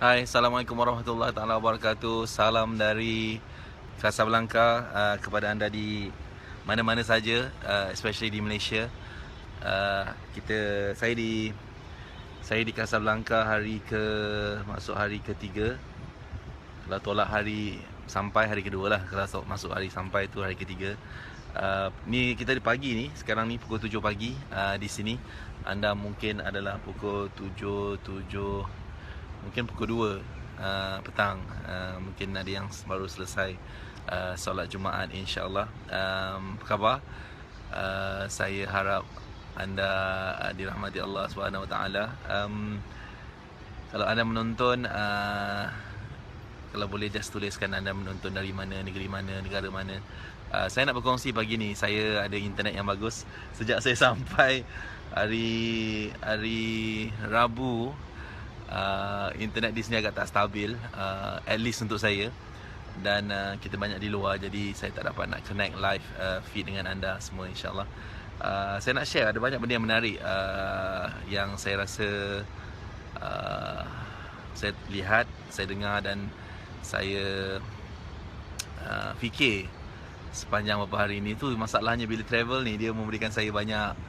Hai, Assalamualaikum warahmatullahi taala wabarakatuh. Salam dari Casablanca kepada anda di mana-mana saja, especially di Malaysia. Uh, kita saya di Casablanca masuk hari ketiga. Kalau tolak hari sampai hari kedua lah. Kalau masuk hari sampai tu hari ketiga. Ni kita di pagi ni, sekarang ni pukul 7 pagi di sini. Anda mungkin adalah pukul 7 mungkin pukul 2 petang. Mungkin ada yang baru selesai solat Jumaat, insya-Allah. Apa khabar? Saya harap anda dirahmati Allah Subhanahu Wa Taala. Kalau anda menonton, kalau boleh just tuliskan anda menonton dari mana, negeri mana, negara mana. Saya nak berkongsi pagi ni, saya ada internet yang bagus. Sejak saya sampai hari Rabu, internet di sini agak tak stabil, at least untuk saya. Dan kita banyak di luar, jadi saya tak dapat nak connect live feed dengan anda semua, insyaAllah. Saya nak share, ada banyak benda yang menarik yang saya rasa saya lihat, saya dengar dan saya fikir sepanjang beberapa hari ini. Tu masalahnya bila travel ni, dia memberikan saya banyak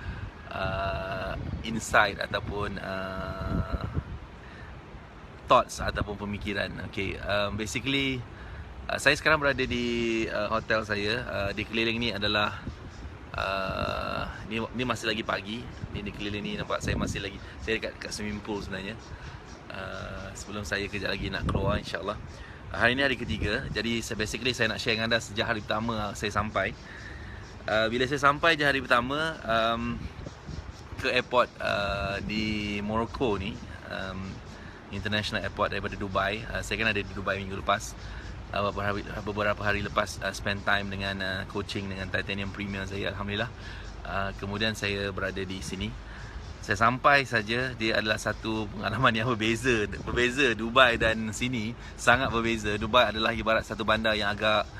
insight ataupun thoughts ataupun pemikiran. Okay, basically saya sekarang berada di hotel saya. Di keliling ni adalah ni masih lagi pagi. Di keliling ni nampak saya masih lagi, saya dekat swimming pool sebenarnya. Sebelum saya kejap lagi nak keluar, insyaAllah. Hari ni hari ketiga. Jadi basically saya nak share dengan anda sejak hari pertama saya sampai. Bila saya sampai je hari pertama ke airport di Morocco ni, International Airport daripada Dubai. Saya kan ada di Dubai minggu lepas. Beberapa hari lepas spend time dengan coaching dengan Titanium Premier saya, Alhamdulillah. Kemudian saya berada di sini. Saya sampai saja, dia adalah satu pengalaman yang berbeza. Dubai dan sini sangat berbeza. Dubai adalah ibarat satu bandar yang agak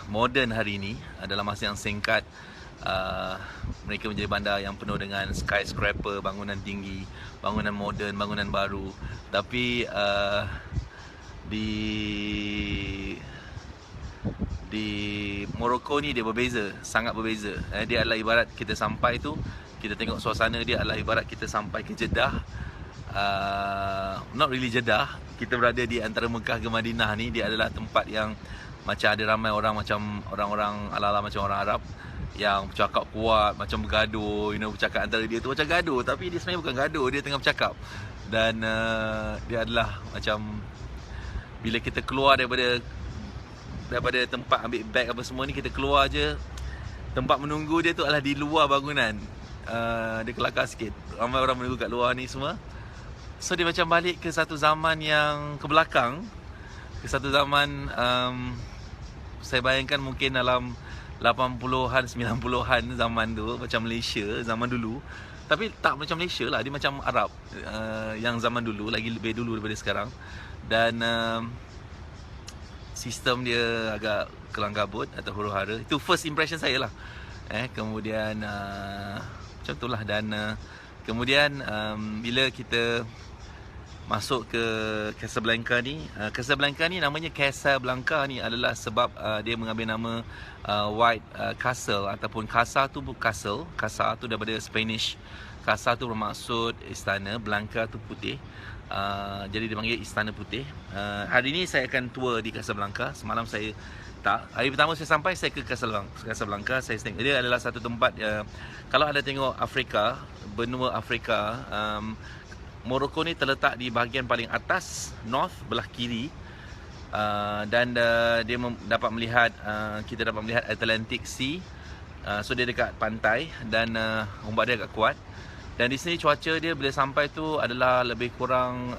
moden hari ini. Dalam masa yang singkat, mereka menjadi bandar yang penuh dengan skyscraper, bangunan tinggi, bangunan moden, bangunan baru. Tapi di Morocco ni dia berbeza, sangat berbeza. Dia adalah ibarat kita sampai tu, kita tengok suasana dia adalah ibarat kita sampai ke Jeddah. Not really Jeddah, kita berada di antara Mekah ke Madinah ni. Dia adalah tempat yang macam ada ramai orang, macam orang-orang ala-ala macam orang Arab yang bercakap kuat, macam bergaduh, bercakap antara dia tu macam gaduh, tapi dia sebenarnya bukan gaduh, dia tengah bercakap. Dan dia adalah macam bila kita keluar daripada tempat ambil beg apa semua ni, kita keluar je, tempat menunggu dia tu adalah di luar bangunan. Dia kelakar sikit, ramai orang menunggu kat luar ni semua. So dia macam balik ke satu zaman yang ke belakang, ke satu zaman saya bayangkan mungkin dalam 80-an, 90-an zaman tu, macam Malaysia zaman dulu. Tapi tak macam Malaysia lah, dia macam Arab yang zaman dulu, lagi lebih dulu daripada sekarang. Dan sistem dia agak kelang kabut atau huru-hara. Itu first impression saya lah. Kemudian macam tu lah. Dan kemudian bila kita masuk ke Casablanca ni, Casablanca ni namanya Casablanca ni adalah sebab dia mengambil nama White Castle ataupun Casa tu castle. Casa tu daripada Spanish. Casa tu bermaksud istana, Blanca tu putih. Jadi dipanggil Istana Putih. Hari ni saya akan tour di Casablanca. Semalam saya tak. Hari pertama saya sampai, saya ke Casablanca. Saya tengok dia adalah satu tempat kalau anda tengok Afrika, benua Afrika, Morocco ni terletak di bahagian paling atas, north, belah kiri. Dan dia dapat melihat, kita dapat melihat Atlantic Sea. So dia dekat pantai dan ombak dia agak kuat. Dan di sini cuaca dia bila sampai tu adalah lebih kurang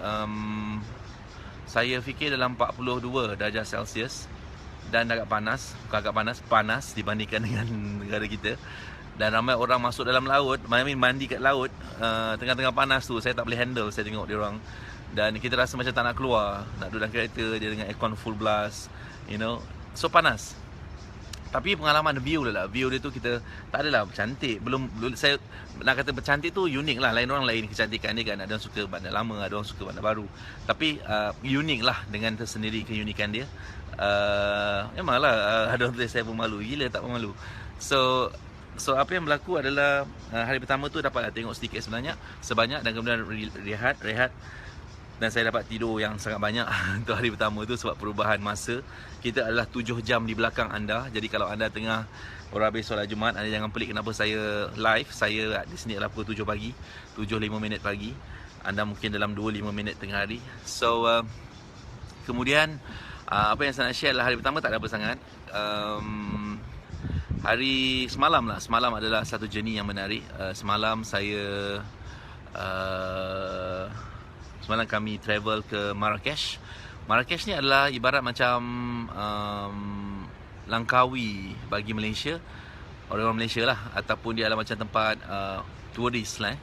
saya fikir dalam 42 darjah Celsius. Dan agak panas, bukan agak panas, panas dibandingkan dengan negara kita. Dan ramai orang masuk dalam laut, mandi kat laut, tengah-tengah panas tu, saya tak boleh handle, saya tengok dia orang. Dan kita rasa macam tak nak keluar, nak duduk dalam kereta dia dengan aircon full blast, So panas. Tapi pengalaman view lah, view dia tu kita tak adalah cantik. Belum saya nak kata bercantik tu unik lah. Lain orang lain kecantikan dia kan. Ada orang suka bandar lama, ada orang suka bandar baru. Tapi unik lah dengan tersendiri keunikan dia. Memanglah ada orang tulis saya pemalu. Gila tak pemalu. So apa yang berlaku adalah hari pertama tu dapat tengok sedikit sebanyak dan kemudian rehat. Dan saya dapat tidur yang sangat banyak untuk hari pertama tu sebab perubahan masa. Kita adalah 7 jam di belakang anda. Jadi kalau anda tengah baru habis solat Jumaat, anda jangan pelik kenapa saya live. Saya di sini adalah pukul 7 pagi, 7.05 minit pagi. Anda mungkin dalam 25 minit tengah hari. So kemudian apa yang saya nak share adalah hari pertama tak ada apa sangat. Hari semalam adalah satu journey yang menarik. Semalam kami travel ke Marrakesh. Marrakesh ni adalah ibarat macam Langkawi bagi Malaysia, orang Malaysia lah, ataupun dia adalah macam tempat turis lah.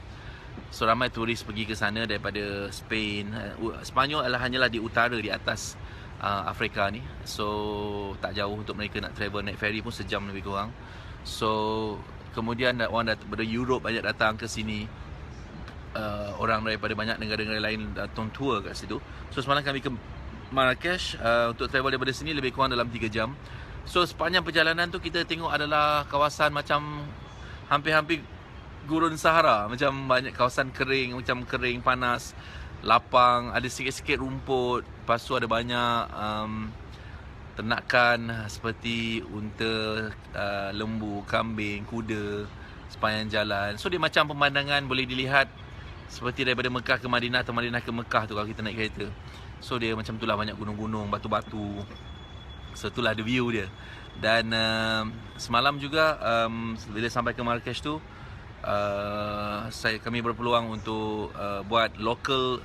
So ramai turis pergi ke sana daripada Spain. Sepanyol adalah hanyalah di utara, di atas Afrika ni. So tak jauh untuk mereka nak travel, naik ferry pun sejam lebih kurang. So kemudian orang dari Europe banyak datang ke sini. Orang daripada banyak negara-negara lain datang tour kat situ. So semalam kami ke Marrakesh untuk travel daripada sini lebih kurang dalam 3 jam. So sepanjang perjalanan tu kita tengok adalah kawasan macam hampir-hampir gurun Sahara. Macam banyak kawasan kering, macam kering, panas, lapang, ada sikit-sikit rumput. Lepas tu ada banyak ternakan seperti unta, lembu, kambing, kuda sepanjang jalan. So dia macam pemandangan boleh dilihat seperti daripada Mekah ke Madinah atau Madinah ke Mekah tu kalau kita naik kereta. So dia macam itulah, banyak gunung-gunung, batu-batu. So itulah the view dia. Dan semalam juga bila sampai ke Marrakesh tu kami berpeluang untuk buat local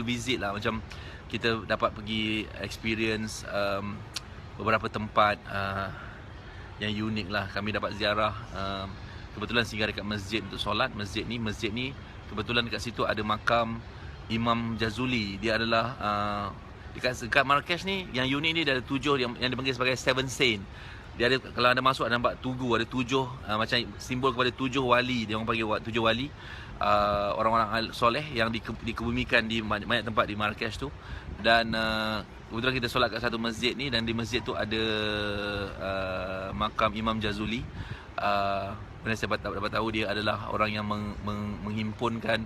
visit lah. Macam kita dapat pergi experience beberapa tempat yang unik lah. Kami dapat ziarah, kebetulan singgah dekat masjid untuk solat. Masjid ni kebetulan dekat situ ada makam Imam Jazuli. Dia adalah dekat Marrakesh ni yang unik ni, dia ada 7 yang dipanggil sebagai 7 Saint. Dia ada, kalau anda masuk ada nampak tugu, ada 7 macam simbol kepada 7 wali. Dia orang panggil 7 wali, orang-orang soleh yang dikebumikan di banyak tempat di Marrakesh tu. Dan kebetulan kita solat kat satu masjid ni, dan di masjid tu ada makam Imam Jazuli. Saya dapat tahu dia adalah orang yang menghimpunkan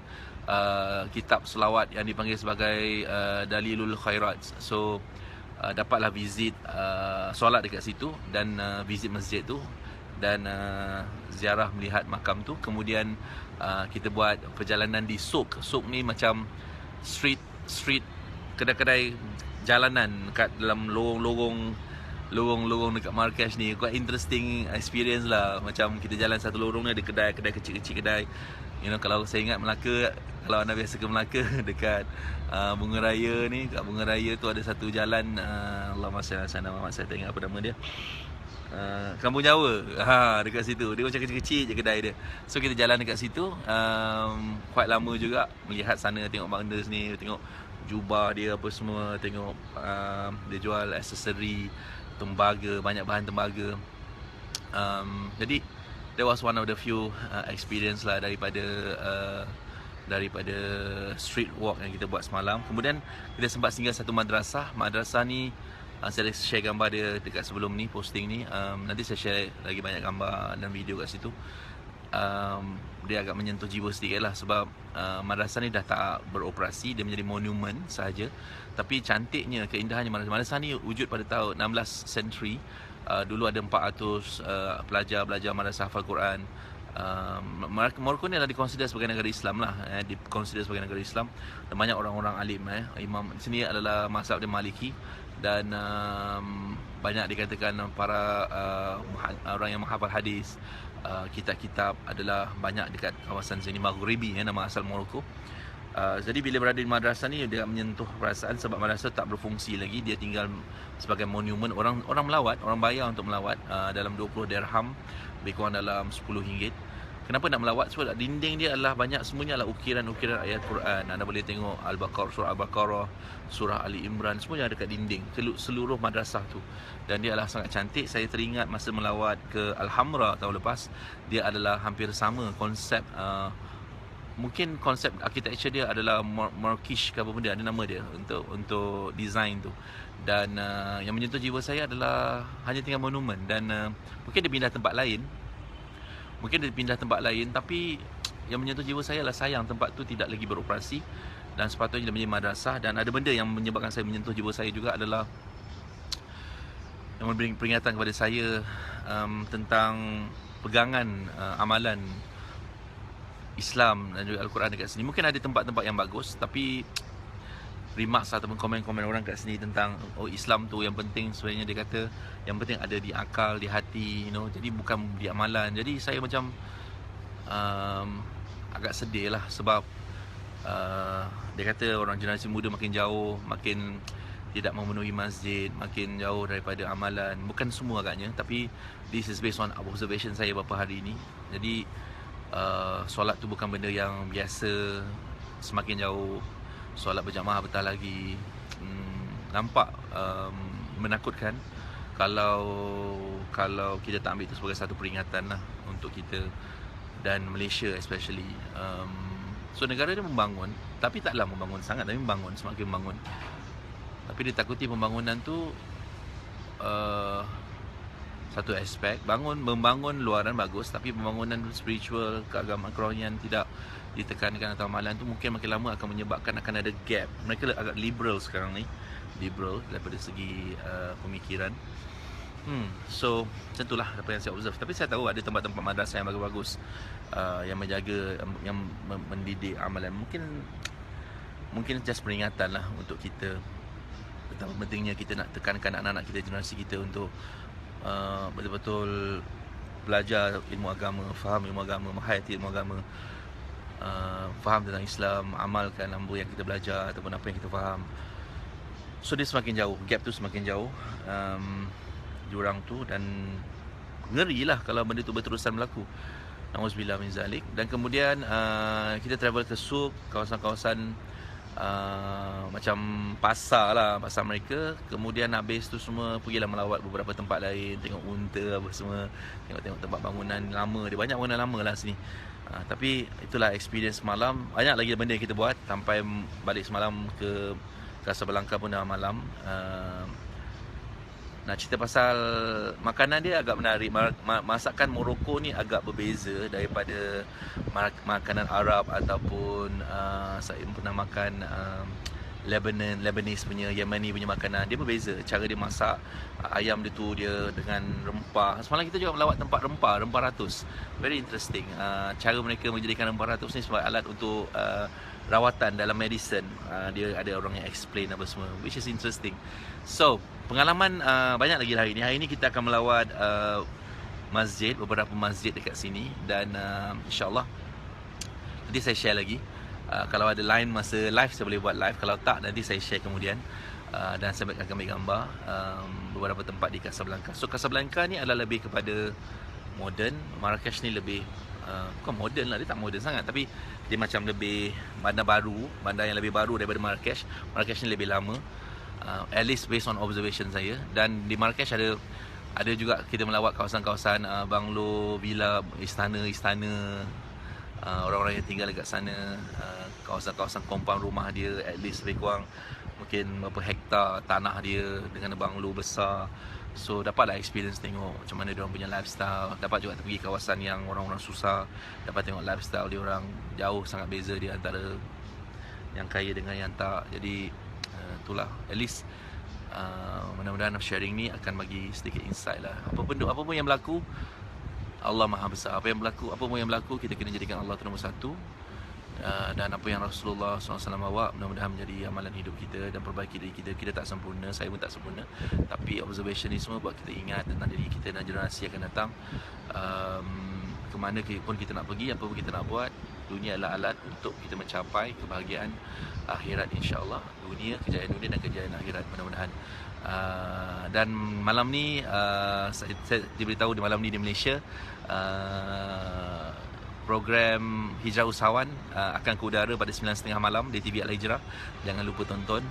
kitab selawat yang dipanggil sebagai Dalilul Khairat. So dapatlah visit solat dekat situ dan visit masjid tu dan ziarah melihat makam tu. Kemudian kita buat perjalanan di souk. Souk ni macam street kedai-kedai jalanan kat dalam lorong-lorong dekat Marrakesh ni. Quite interesting experience lah. Macam kita jalan satu lorong ni ada kedai kecil-kecil kedai. You know, kalau saya ingat Melaka, kalau anda biasa ke Melaka dekat Bunga Raya ni, kat Bunga Raya tu ada satu jalan, Allahumma salli ala sayyidina Muhammad, saya tak ingat apa nama dia. Kampung Jawa. Dekat situ. Dia macam kecil-kecil je kedai dia. So kita jalan dekat situ, quite lama juga melihat sana, tengok benda sini, tengok jubah dia apa semua, tengok dia jual aksesori tembaga, banyak bahan tembaga. Jadi that was one of the few experience lah daripada street walk yang kita buat semalam. Kemudian kita sempat singgah satu madrasah. Madrasah ni saya ada share gambar dia dekat sebelum ni, posting ni. Nanti saya share lagi banyak gambar dan video kat situ. Dia agak menyentuh jiwa sedikit lah sebab madrasah ni dah tak beroperasi, dia menjadi monumen sahaja. Tapi cantiknya, keindahannya madrasah ni wujud pada tahun 16 century. Dulu ada 400 pelajar belajar madrasah hafal Quran. Morocco ni adalah dikonsider sebagai negara Islam lah, dikonsider sebagai negara Islam, dan banyak orang-orang alim. Imam di sini adalah mazhab dia Maliki, dan banyak dikatakan para orang yang menghafal hadis, kitab-kitab adalah banyak dekat kawasan sini. Maghribi nama asal Morocco. Jadi bila berada di madrasah ni dia menyentuh perasaan sebab madrasah tak berfungsi lagi, dia tinggal sebagai monumen. Orang melawat, orang bayar untuk melawat dalam 20 dirham, lebih kurang dalam RM10. Kenapa nak melawat? Sebab dinding dia adalah banyak, semuanya adalah ukiran-ukiran ayat Quran. Anda boleh tengok Al-Baqarah, surah Al-Baqarah, surah Ali Imran, semuanya ada kat dinding seluruh madrasah tu. Dan dia adalah sangat cantik. Saya teringat masa melawat ke Al-Hamra tahun lepas, dia adalah hampir sama konsep, mungkin konsep architecture dia adalah Marrakesh ke apa benda, ada nama dia untuk design tu. Dan yang menyentuh jiwa saya adalah hanya tinggal monumen. Dan mungkin dia pindah tempat lain, tapi yang menyentuh jiwa saya adalah sayang tempat tu tidak lagi beroperasi dan sepatutnya dia menjadi madrasah. Dan ada benda yang menyebabkan saya menyentuh jiwa saya juga adalah yang memberi peringatan kepada saya tentang pegangan amalan Islam dan juga Al-Quran dekat sini. Mungkin ada tempat-tempat yang bagus, tapi remarks ataupun komen-komen orang kat sini tentang Islam tu yang penting, sebenarnya dia kata yang penting ada di akal, di hati, jadi bukan di amalan. Jadi saya macam agak sedih lah, sebab dia kata orang generasi muda makin jauh, makin tidak memenuhi masjid, makin jauh daripada amalan. Bukan semua agaknya, tapi this is based on observation saya beberapa hari ini. Jadi solat tu bukan benda yang biasa. Semakin jauh solat berjamaah betul lagi, nampak menakutkan kalau kita tak ambil itu sebagai satu peringatan lah untuk kita dan Malaysia especially. So negara dia membangun, tapi taklah membangun sangat, tapi membangun, semakin membangun. Tapi ditakuti pembangunan tu satu aspek, membangun luaran bagus, tapi pembangunan spiritual, keagamaan, kerohanian tidak ditekankan atau amalan tu mungkin makin lama akan menyebabkan akan ada gap. Mereka agak liberal sekarang ni, liberal daripada segi pemikiran. So macam itulah apa yang saya observe. Tapi saya tahu ada tempat-tempat madrasah yang bagus-bagus, yang menjaga, yang mendidik amalan. Mungkin just peringatan lah untuk kita betapa pentingnya kita nak tekankan anak-anak kita, generasi kita untuk betul-betul belajar ilmu agama, faham ilmu agama, menghayati ilmu agama, faham tentang Islam, amalkan apa yang kita belajar ataupun apa yang kita faham. So dia semakin jauh, gap tu semakin jauh, jurang tu, dan ngeri lah kalau benda tu berterusan berlaku. Nauzubillah min zalik. Dan kemudian kita travel ke Suk, kawasan-kawasan macam pasar mereka. Kemudian habis tu semua pergilah melawat beberapa tempat lain, tengok unta apa semua, tengok tempat bangunan lama. Dia banyak bangunan lama lah sini. Tapi itulah experience malam. Banyak lagi benda yang kita buat sampai balik semalam ke Casablanca pun dah malam. Nak cerita pasal makanan dia agak menarik. Masakan Morocco ni agak berbeza daripada makanan Arab ataupun saya pernah makan Lebanese punya, Yemeni punya makanan. Dia berbeza cara dia masak. Ayam dia tu dia dengan rempah. Semalam kita juga melawat tempat rempah ratus. Very interesting. Cara mereka menjadikan rempah ratus ni sebagai alat untuk rawatan dalam medicine. Dia ada orang yang explain apa semua, which is interesting. So pengalaman banyak lagi hari ni. Hari ni kita akan melawat masjid, beberapa masjid dekat sini. Dan insyaAllah nanti saya share lagi. Kalau ada line masa live, saya boleh buat live. Kalau tak, nanti saya share kemudian. Dan saya akan ambil gambar beberapa tempat di Casablanca. So Casablanca ni adalah lebih kepada modern. Marrakesh ni lebih bukan modern lah, dia tak modern sangat, tapi dia macam lebih bandar yang lebih baru daripada Marrakesh. Marrakesh ni lebih lama, at least based on observation saya. Dan di Marrakesh ada juga kita melawat kawasan-kawasan banglo, villa, istana, orang-orang yang tinggal dekat sana, kawasan-kawasan compound rumah dia, at least lebih kurang mungkin berapa hektar tanah dia dengan banglo besar. So dapatlah experience tengok macam mana dia orang punya lifestyle. Dapat juga pergi kawasan yang orang-orang susah, dapat tengok lifestyle dia orang. Jauh sangat beza dia antara yang kaya dengan yang tak. Jadi itulah, at least mudah-mudahan sharing ni akan bagi sedikit insight lah. Apa pun yang berlaku, Allah Maha Besar. Apa pun yang berlaku, kita kena jadikan Allah tu nombor satu. Dan apa yang Rasulullah SAW bawa, mudah-mudahan menjadi amalan hidup kita dan perbaiki diri kita. Kita tak sempurna, saya pun tak sempurna, tapi observation ni semua buat kita ingat tentang diri kita dan generasi akan datang. Kemana pun kita nak pergi, apa pun kita nak buat, dunia adalah alat untuk kita mencapai kebahagiaan akhirat, insyaAllah. Kejayaan dunia dan kejayaan akhirat, mudah-mudahan. Dan malam ni saya diberitahu di malam ni di Malaysia, program Hijrah Usahawan akan ke udara pada 9.30 malam di TV Al-Hijrah. Jangan lupa tonton.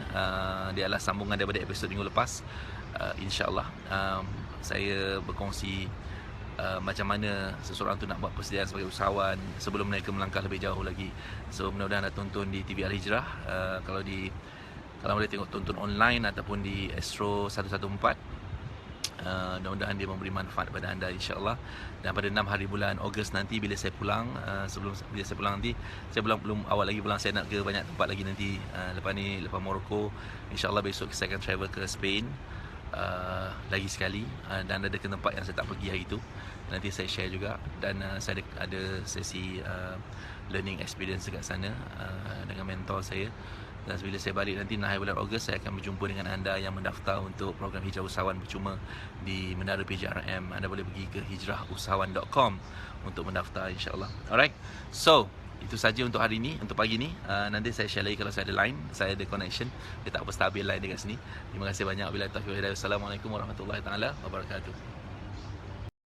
Dia adalah sambungan daripada episod minggu lepas. InsyaAllah saya berkongsi macam mana seseorang tu nak buat persediaan sebagai usahawan sebelum mereka melangkah lebih jauh lagi. So mudah-mudahan anda tonton di TV Al-Hijrah. Kalau boleh tengok, tonton online ataupun di Astro 114. Mudah-mudahan dia memberi manfaat kepada anda, insyaAllah. Dan pada 6 hari bulan Ogos nanti, bila saya pulang, bila saya pulang nanti, saya belum awal lagi pulang, saya nak ke banyak tempat lagi nanti. Lepas Morocco, insyaAllah besok saya akan travel ke Spain lagi sekali, dan ada ke tempat yang saya tak pergi hari itu, nanti saya share juga. Dan saya ada sesi learning experience dekat sana dengan mentor saya. Dan bila saya balik nanti 6 hari bulan Ogos, saya akan berjumpa dengan anda yang mendaftar untuk program Hijrah Usahawan percuma di Menara PJRM. Anda boleh pergi ke hijrahusahawan.com untuk mendaftar, insyaAllah. Alright, so itu saja untuk hari ini, untuk pagi ni. Nanti saya share lagi kalau saya ada line, saya ada connection. Dia tak apa stabil line dekat sini. Terima kasih banyak. Wabillahi taufiq wal hidayah. Wassalamualaikum warahmatullahi taala wabarakatuh.